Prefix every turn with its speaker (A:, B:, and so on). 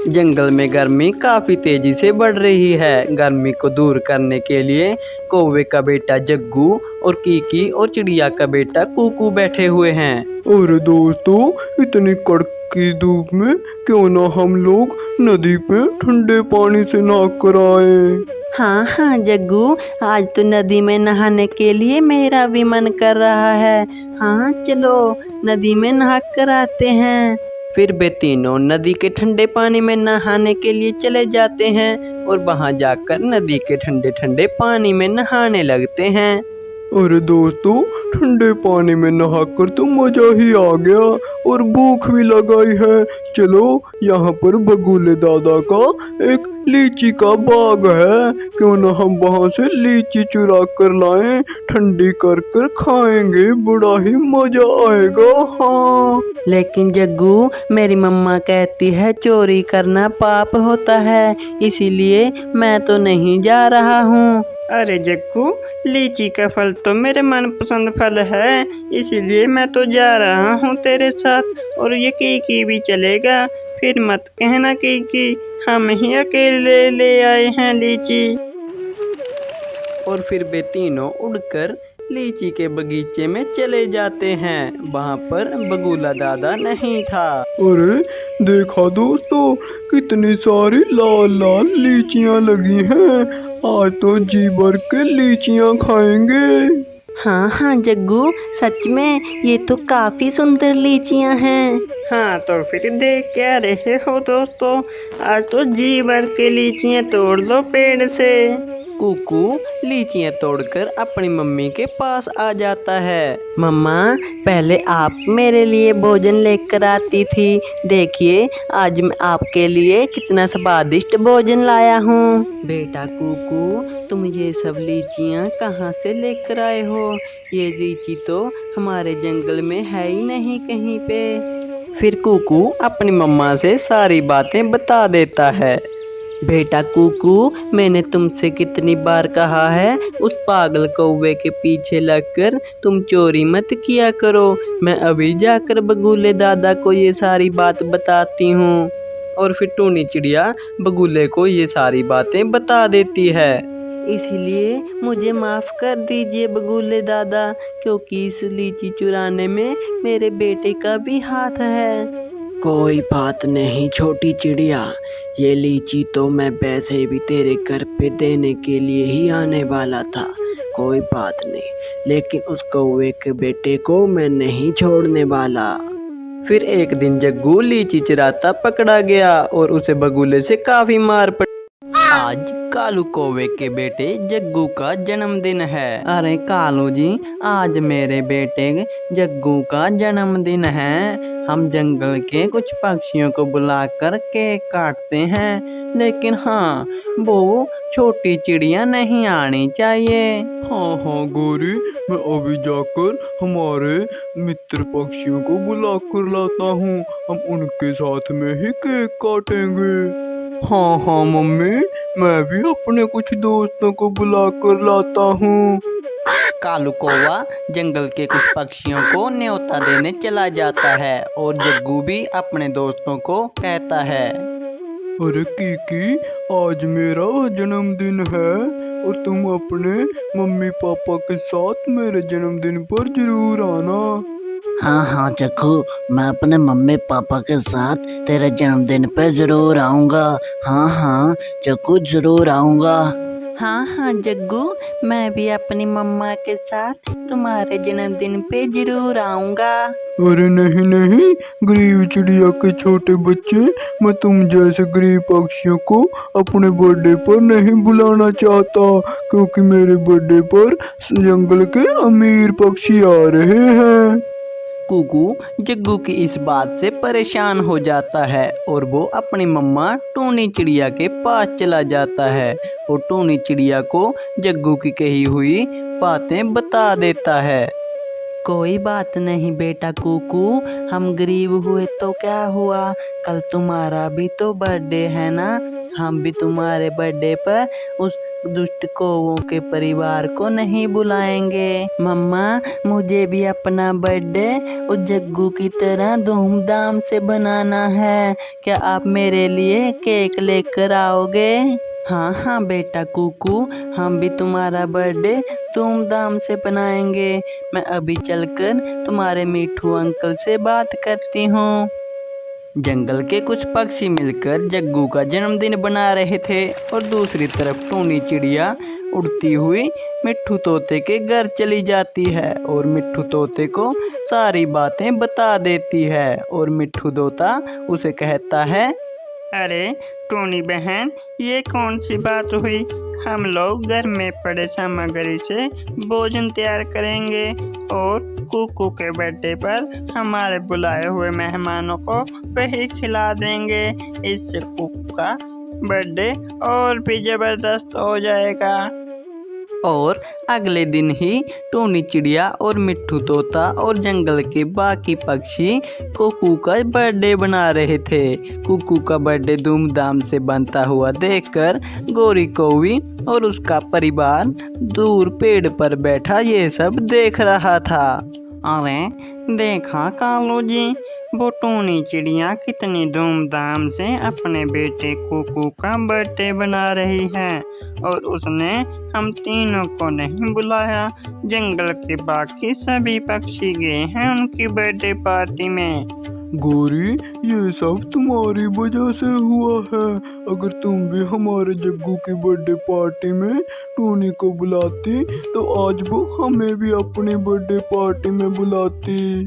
A: जंगल में गर्मी काफी तेजी से बढ़ रही है। गर्मी को दूर करने के लिए कौवे का बेटा जग्गू और कीकी और चिड़िया का बेटा कूकू बैठे हुए हैं।
B: अरे दोस्तों, इतनी कड़की धूप में क्यों ना हम लोग नदी पे ठंडे पानी से नहा कर आए।
C: हाँ हाँ जग्गू, आज तो नदी में नहाने के लिए मेरा भी मन कर रहा है। हाँ चलो नदी में नहा कर आते हैं।
A: फिर वे तीनों नदी के ठंडे पानी में नहाने के लिए चले जाते हैं और वहां जाकर नदी के ठंडे ठंडे पानी में नहाने लगते हैं।
B: अरे दोस्तों, ठंडे पानी में नहाकर तो मजा ही आ गया और भूख भी लगाई है। चलो, यहाँ पर बगुले दादा का एक लीची का बाग है, क्यों ना हम वहाँ से लीची चुरा कर लाएं, ठंडी कर कर खाएंगे, बड़ा ही मजा आएगा। हाँ
C: लेकिन जग्गू, मेरी मम्मा कहती है चोरी करना पाप होता है, इसीलिए मैं तो नहीं जा रहा हूँ।
D: अरे जग्गू, लीची का फल तो मेरे मनपसंद फल है, इसीलिए मैं तो जा रहा हूँ तेरे साथ। और ये कीकी भी चलेगा, फिर मत कहना कीकी हम ही अकेले ले आए हैं लीची।
A: और फिर वे तीनों उड़कर लीची के बगीचे में चले जाते हैं। वहाँ पर बगुला दादा नहीं था।
B: अरे देखा दोस्तों, कितनी सारी लाल लाल लीचियाँ लगी हैं। आज तो जी भर के लीचियाँ खाएंगे।
C: हाँ हाँ जग्गू, सच में ये तो काफी सुंदर लीचियाँ हैं।
D: हाँ तो फिर देख क्या रहे हो दोस्तों, आज तो जी भर के लीचियाँ तोड़ लो पेड़ से।
A: कूकू लीचियाँ तोड़कर अपनी मम्मी के पास आ जाता है।
C: मम्मा, पहले आप मेरे लिए भोजन लेकर आती थी, देखिए आज मैं आपके लिए कितना स्वादिष्ट भोजन लाया हूँ।
A: बेटा कूकू, तुम ये सब लीचियाँ कहाँ से लेकर आए हो? ये लीची तो हमारे जंगल में है ही नहीं कहीं पे। फिर कूकू अपनी मम्मा से सारी बातें बता देता है।
C: बेटा कूकू, मैंने तुमसे कितनी बार कहा है उस पागल कौवे के पीछे लगकर तुम चोरी मत किया करो। मैं अभी जाकर बगुले दादा को ये सारी बात बताती हूँ।
A: और फिर टूनी चिड़िया बगुले को ये सारी बातें बता देती है।
C: इसलिए मुझे माफ़ कर दीजिए बगुले दादा, क्योंकि इस लीची चुराने में मेरे बेटे का भी हाथ है।
E: कोई बात नहीं छोटी चिड़िया, ये लीची तो मैं वैसे भी तेरे घर पे देने के लिए ही आने वाला था। कोई बात नहीं, लेकिन उस कौवे के बेटे को मैं नहीं छोड़ने वाला।
A: फिर एक दिन जग्गू लीची चुराता पकड़ा गया और उसे बगुले से काफी मार पड़ी। आज कालू कौवे के बेटे जग्गू का जन्मदिन है।
C: अरे कालू जी, आज मेरे बेटे जग्गू का जन्मदिन है। हम जंगल के कुछ पक्षियों को बुलाकर केक काटते हैं, लेकिन हाँ, वो छोटी चिड़िया नहीं आनी चाहिए।
B: हाँ हाँ गौरी, मैं अभी जाकर हमारे मित्र पक्षियों को बुला कर लाता हूँ, हम उनके साथ में ही केक काटेंगे। हाँ हाँ मम्मी, मैं भी अपने कुछ दोस्तों को बुला कर लाता हूँ।
A: कालू कौवा जंगल के कुछ पक्षियों को न्योता देने चला जाता है और जग्गू भी अपने दोस्तों को कहता है।
B: अरे कीकी, आज मेरा जन्मदिन है और तुम अपने मम्मी पापा के साथ मेरे जन्मदिन पर जरूर आना।
E: हाँ हाँ जग्गू, मैं अपने मम्मी पापा के साथ तेरे जन्मदिन पे जरूर आऊँगा। हाँ हाँ जग्गू, जरूर आऊँगा।
C: हाँ हाँ जग्गू, मैं भी अपनी मम्मा के साथ तुम्हारे जन्मदिन पे जरूर आऊँगा।
B: अरे नहीं नहीं, गरीब चिड़िया के छोटे बच्चे, मैं तुम जैसे गरीब पक्षियों को अपने बर्थडे पर नहीं बुलाना चाहता, क्योंकि मेरे बर्थडे पर जंगल के अमीर पक्षी आ रहे हैं।
A: कूकू जग्गू की इस बात से परेशान हो जाता है और वो अपनी मम्मा टूनी चिड़िया के पास चला जाता है और टूनी चिड़िया को जग्गू की कही हुई बातें बता देता है। कोई बात नहीं बेटा कुकू, हम गरीब हुए तो क्या हुआ, कल तुम्हारा भी तो बर्थडे है ना। हम भी तुम्हारे बर्थडे पर उस दुष्ट कौवों के परिवार को नहीं बुलाएंगे। मम्मा, मुझे भी अपना बर्थडे उस जग्गू की तरह धूमधाम से बनाना है। क्या आप मेरे लिए केक लेकर आओगे? हाँ हाँ बेटा कुकू, हम भी तुम्हारा बर्थडे धूमधाम से बनाएंगे। मैं अभी चलकर तुम्हारे मिठू अंकल से बात करती हूँ। जंगल के कुछ पक्षी मिलकर जग्गू का जन्मदिन बना रहे थे और दूसरी तरफ टूनी चिड़िया उड़ती हुई मिट्ठू तोते के घर चली जाती है और मिट्ठू तोते को सारी बातें बता देती है और मिट्ठू तोता उसे कहता है,
D: अरे टोनी बहन, ये कौन सी बात हुई। हम लोग घर में पड़े सामग्री से भोजन तैयार करेंगे और कुकू के बर्थडे पर हमारे बुलाए हुए मेहमानों को वही खिला देंगे। इससे कुकू का बर्थडे और भी जबरदस्त हो जाएगा।
A: और अगले दिन ही टूनी चिड़िया और मिट्ठू तोता और जंगल के बाकी पक्षी कुकू का बर्थडे बना रहे थे। कुकू का बर्थडे धूमधाम से बनता हुआ देखकर गोरी कौवी और उसका परिवार दूर पेड़ पर बैठा ये सब देख रहा था।
D: अरे देखा कालू जी, वो टूनी चिड़िया कितनी धूमधाम से अपने बेटे कुकू का बर्थडे बना रही है और उसने हम तीनों को नहीं बुलाया। जंगल के बाकी सभी पक्षी गए हैं उनकी बर्थडे पार्टी में।
B: गोरी, ये सब तुम्हारी वजह से हुआ है। अगर तुम भी हमारे जग्गू की बर्थडे पार्टी में टूनी को बुलाती तो आज वो हमें भी अपनी बर्थडे पार्टी में बुलाती।